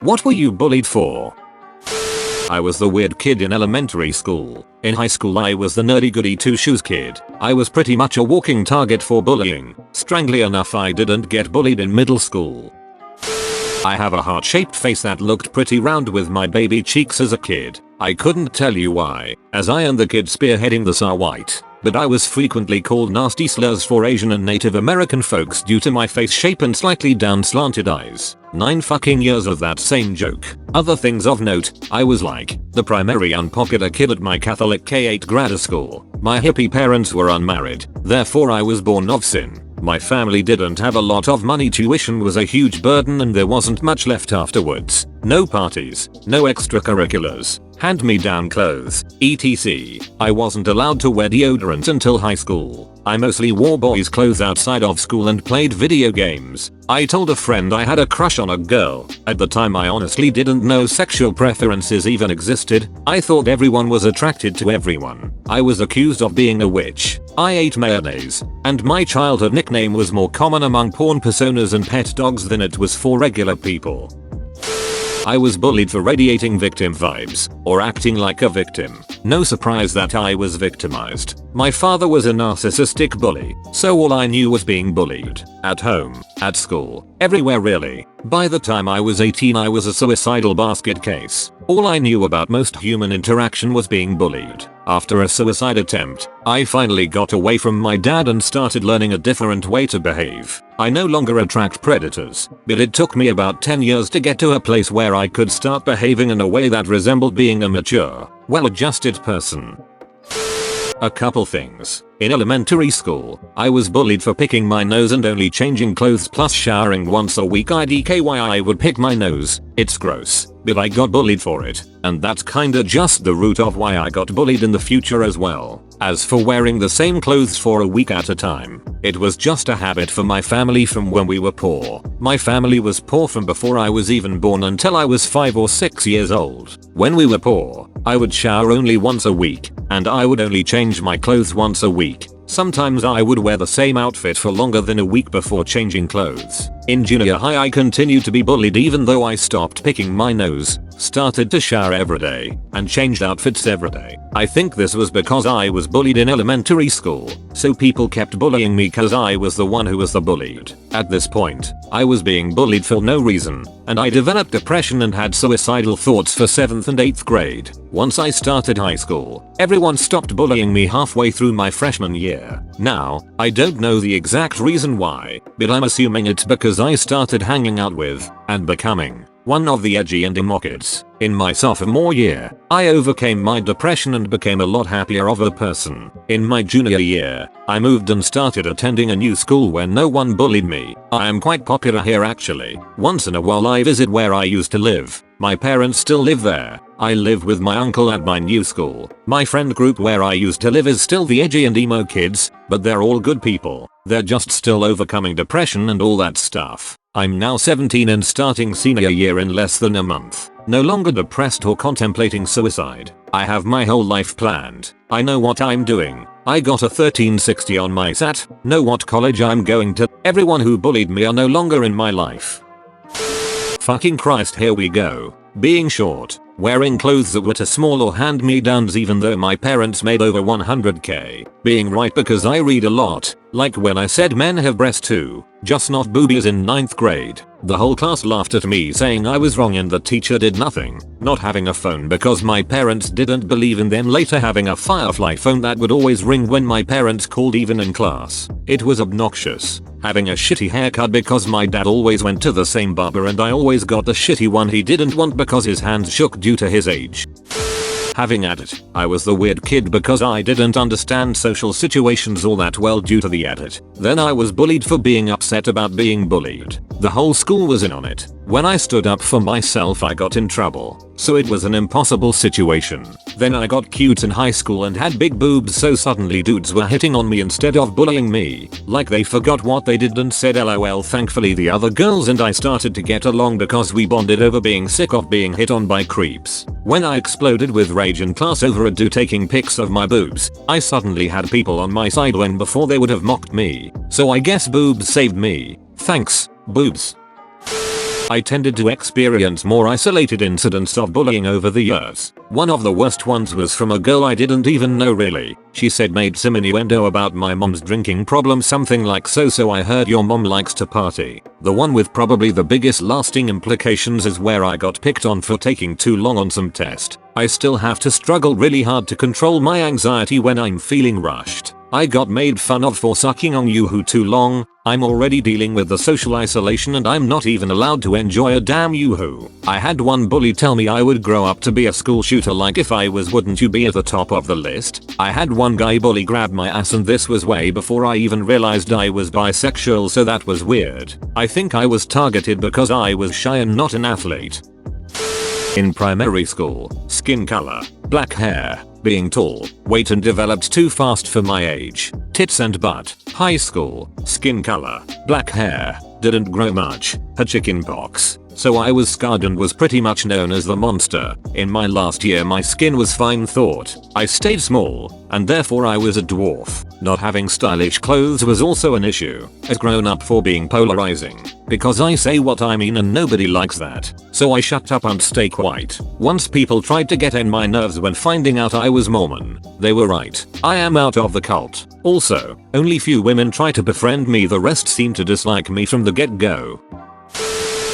What were you bullied for? I was the weird kid in elementary school. In high school I was the nerdy goody two shoes kid. I was pretty much a walking target for bullying. Strangely enough, I didn't get bullied in middle school. I have a heart-shaped face that looked pretty round with my baby cheeks as a kid. I couldn't tell you why, as I and the kid spearheading this are white, but I was frequently called nasty slurs for Asian and Native American folks due to my face shape and slightly down slanted eyes. 9 fucking years of that same joke. Other things of note, I was like the primary unpopular kid at my Catholic K-8 grammar school. My hippie parents were unmarried, therefore I was born of sin. My family didn't have a lot of money, tuition was a huge burden and there wasn't much left afterwards. No parties, no extracurriculars, hand-me-down clothes, etc. I wasn't allowed to wear deodorant until high school. I mostly wore boys' clothes outside of school and played video games. I told a friend I had a crush on a girl. At the time I honestly didn't know sexual preferences even existed. I thought everyone was attracted to everyone. I was accused of being a witch. I ate mayonnaise, and my childhood nickname was more common among porn personas and pet dogs than it was for regular people. I was bullied for radiating victim vibes, or acting like a victim. No surprise that I was victimized. My father was a narcissistic bully, so all I knew was being bullied. At home, at school, everywhere really. By the time I was 18 I was a suicidal basket case. All I knew about most human interaction was being bullied. After a suicide attempt, I finally got away from my dad and started learning a different way to behave. I no longer attract predators, but it took me about 10 years to get to a place where I could start behaving in a way that resembled being a mature, well-adjusted person. A couple things. In elementary school, I was bullied for picking my nose and only changing clothes plus showering once a week. IDKY I would pick my nose. It's gross, but I got bullied for it, and that's kinda just the root of why I got bullied in the future as well. As for wearing the same clothes for a week at a time, it was just a habit for my family from when we were poor. My family was poor from before I was even born until I was 5 or 6 years old. When we were poor, I would shower only once a week, and I would only change my clothes once a week. Sometimes I would wear the same outfit for longer than a week before changing clothes. In junior high I continued to be bullied even though I stopped picking my nose, started to shower every day, and changed outfits every day. I think this was because I was bullied in elementary school, so people kept bullying me cause I was the one who was the bullied. At this point, I was being bullied for no reason, and I developed depression and had suicidal thoughts for 7th and 8th grade. Once I started high school, everyone stopped bullying me halfway through my freshman year. Now, I don't know the exact reason why, but I'm assuming it's because I started hanging out with, and becoming, one of the edgy and emo kids. In my sophomore year, I overcame my depression and became a lot happier of a person. In my junior year, I moved and started attending a new school where no one bullied me. I am quite popular here actually. Once in a while I visit where I used to live. My parents still live there. I live with my uncle at my new school. My friend group where I used to live is still the edgy and emo kids, but they're all good people. They're just still overcoming depression and all that stuff. I'm now 17 and starting senior year in less than a month. No longer depressed or contemplating suicide. I have my whole life planned. I know what I'm doing. I got a 1360 on my SAT. Know what college I'm going to. Everyone who bullied me are no longer in my life. Fucking Christ, here we go. Being short, wearing clothes that were too small or hand-me-downs even though my parents made over 100k. Being right because I read a lot, like when I said men have breasts too, just not boobies in 9th grade. The whole class laughed at me saying I was wrong and the teacher did nothing. Not having a phone because my parents didn't believe in them. Later having a Firefly phone that would always ring when my parents called even in class. It was obnoxious. Having a shitty haircut because my dad always went to the same barber and I always got the shitty one he didn't want because his hands shook due to his age. Having at it, I was the weird kid because I didn't understand social situations all that well due to the edit. Then I was bullied for being upset about being bullied. The whole school was in on it. When I stood up for myself I got in trouble, so it was an impossible situation. Then I got cute in high school and had big boobs, so suddenly dudes were hitting on me instead of bullying me. Like they forgot what they did and said LOL. Thankfully the other girls and I started to get along because we bonded over being sick of being hit on by creeps. When I exploded with rage in class over a dude taking pics of my boobs, I suddenly had people on my side when before they would have mocked me. So I guess boobs saved me. Thanks, boobs. I tended to experience more isolated incidents of bullying over the years. One of the worst ones was from a girl I didn't even know really. She said made some innuendo about my mom's drinking problem, something like so I heard your mom likes to party. The one with probably the biggest lasting implications is where I got picked on for taking too long on some test. I still have to struggle really hard to control my anxiety when I'm feeling rushed. I got made fun of for sucking on yoo-hoo too long. I'm already dealing with the social isolation and I'm not even allowed to enjoy a damn yoo-hoo. I had one bully tell me I would grow up to be a school shooter, like if I was, wouldn't you be at the top of the list? I had one guy bully grab my ass, and this was way before I even realized I was bisexual, so that was weird. I think I was targeted because I was shy and not an athlete. In primary school, skin color, black hair, being tall, weight and developed too fast for my age, tits and butt. High school, skin color, black hair, didn't grow much, had chicken pox, so I was scarred and was pretty much known as the monster. In my last year my skin was fine, thought I stayed small, and therefore I was a dwarf. Not having stylish clothes was also an issue, as grown up for being polarizing, because I say what I mean and nobody likes that, so I shut up and stay quiet. Once people tried to get on my nerves when finding out I was Mormon. They were right, I am out of the cult. Also, only few women try to befriend me, the rest seem to dislike me from the get-go.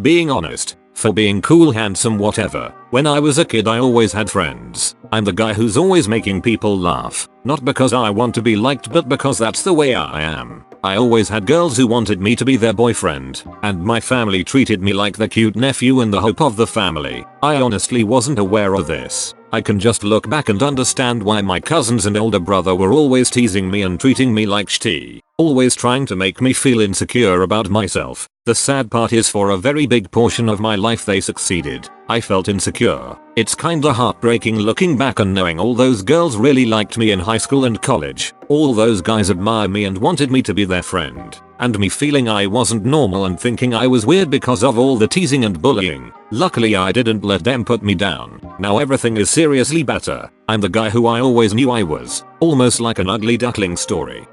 Being honest, for being cool, handsome, whatever. When I was a kid I always had friends. I'm the guy who's always making people laugh, not because I want to be liked but because that's the way I am. I always had girls who wanted me to be their boyfriend, and my family treated me like the cute nephew and the hope of the family. I honestly wasn't aware of this. I can just look back and understand why my cousins and older brother were always teasing me and treating me like shitty, always trying to make me feel insecure about myself. The sad part is for a very big portion of my life they succeeded. I felt insecure. It's kinda heartbreaking looking back and knowing all those girls really liked me in high school and college. All those guys admired me and wanted me to be their friend. And me feeling I wasn't normal and thinking I was weird because of all the teasing and bullying. Luckily I didn't let them put me down. Now everything is seriously better. I'm the guy who I always knew I was. Almost like an ugly duckling story.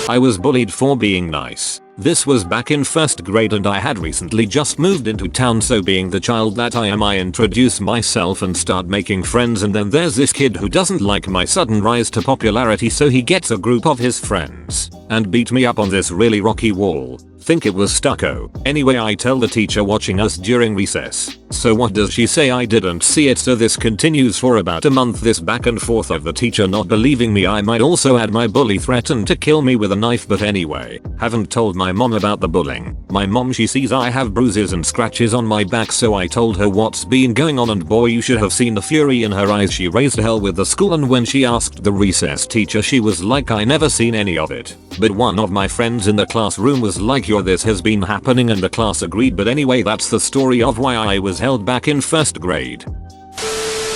I was bullied for being nice. This was back in first grade and I had recently just moved into town, so being the child that I am I introduce myself and start making friends, and then there's this kid who doesn't like my sudden rise to popularity, so he gets a group of his friends and beat me up on this really rocky wall. Think it was stucco. Anyway, I tell the teacher watching us during recess. So what does she say? I didn't see it. So this continues for about a month, this back and forth of the teacher not believing me. I might also add my bully threatened to kill me with a knife, but anyway, haven't told my mom about the bullying. My mom, she sees I have bruises and scratches on my back, so I told her what's been going on, and boy, you should have seen the fury in her eyes. She raised hell with the school, and when she asked the recess teacher, she was like, I never seen any of it. But one of my friends in the classroom was like, this has been happening, and the class agreed. But anyway, that's the story of why I was held back in first grade.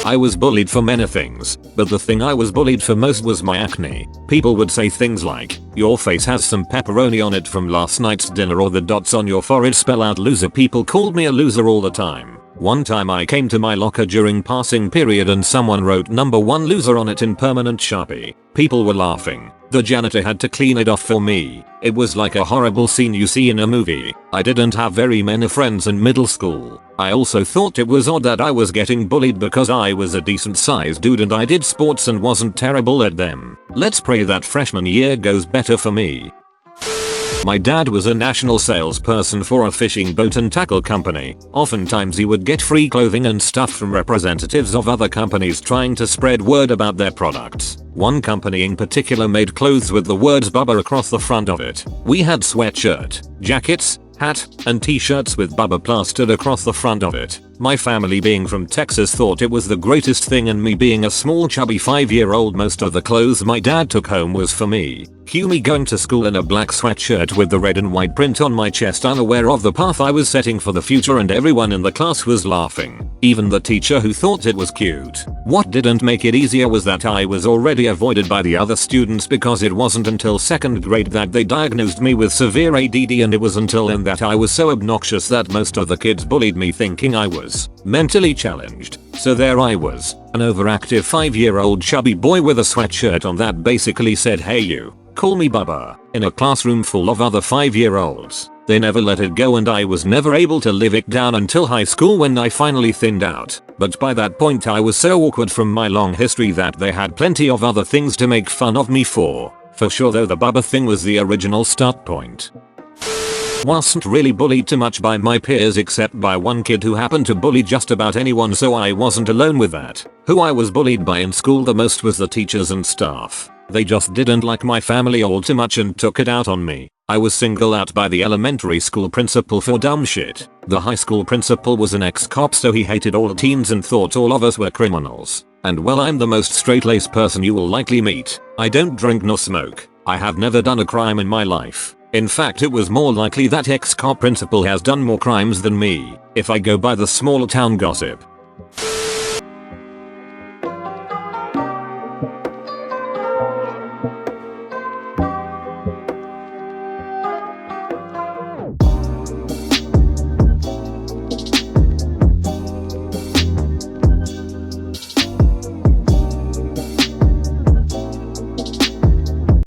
I was bullied for many things, but the thing I was bullied for most was my acne. People would say things like, your face has some pepperoni on it from last night's dinner, or the dots on your forehead spell out loser. People called me a loser all the time. One time I came to my locker during passing period and someone wrote number 1 loser on it in permanent Sharpie. People were laughing. The janitor had to clean it off for me. It was like a horrible scene you see in a movie. I didn't have very many friends in middle school. I also thought it was odd that I was getting bullied because I was a decent sized dude and I did sports and wasn't terrible at them. Let's pray that freshman year goes better for me. My dad was a national salesperson for a fishing boat and tackle company. Oftentimes he would get free clothing and stuff from representatives of other companies trying to spread word about their products. One company in particular made clothes with the words Bubba across the front of it. We had sweatshirt, jackets, hat, and t-shirts with Bubba plastered across the front of it. My family being from Texas thought it was the greatest thing, and me being a small chubby 5-year-old, most of the clothes my dad took home was for me. Cue me going to school in a black sweatshirt with the red and white print on my chest, unaware of the path I was setting for the future, and everyone in the class was laughing. Even the teacher, who thought it was cute. What didn't make it easier was that I was already avoided by the other students, because it wasn't until second grade that they diagnosed me with severe ADD, and it was until then that I was so obnoxious that most of the kids bullied me, thinking I was mentally challenged. So there I was, an overactive 5-year-old chubby boy with a sweatshirt on that basically said, hey you, call me Bubba, in a classroom full of other 5-year-olds. They never let it go and I was never able to live it down until high school when I finally thinned out. But by that point I was so awkward from my long history that they had plenty of other things to make fun of me for. For sure though, the Bubba thing was the original start point. Wasn't really bullied too much by my peers except by one kid who happened to bully just about anyone, so I wasn't alone with that. Who I was bullied by in school the most was the teachers and staff. They just didn't like my family all too much and took it out on me. I was singled out by the elementary school principal for dumb shit. The high school principal was an ex-cop, so he hated all teens and thought all of us were criminals. And well, I'm the most straight-laced person you will likely meet. I don't drink nor smoke. I have never done a crime in my life. In fact, it was more likely that ex-cop principal has done more crimes than me, if I go by the small town gossip.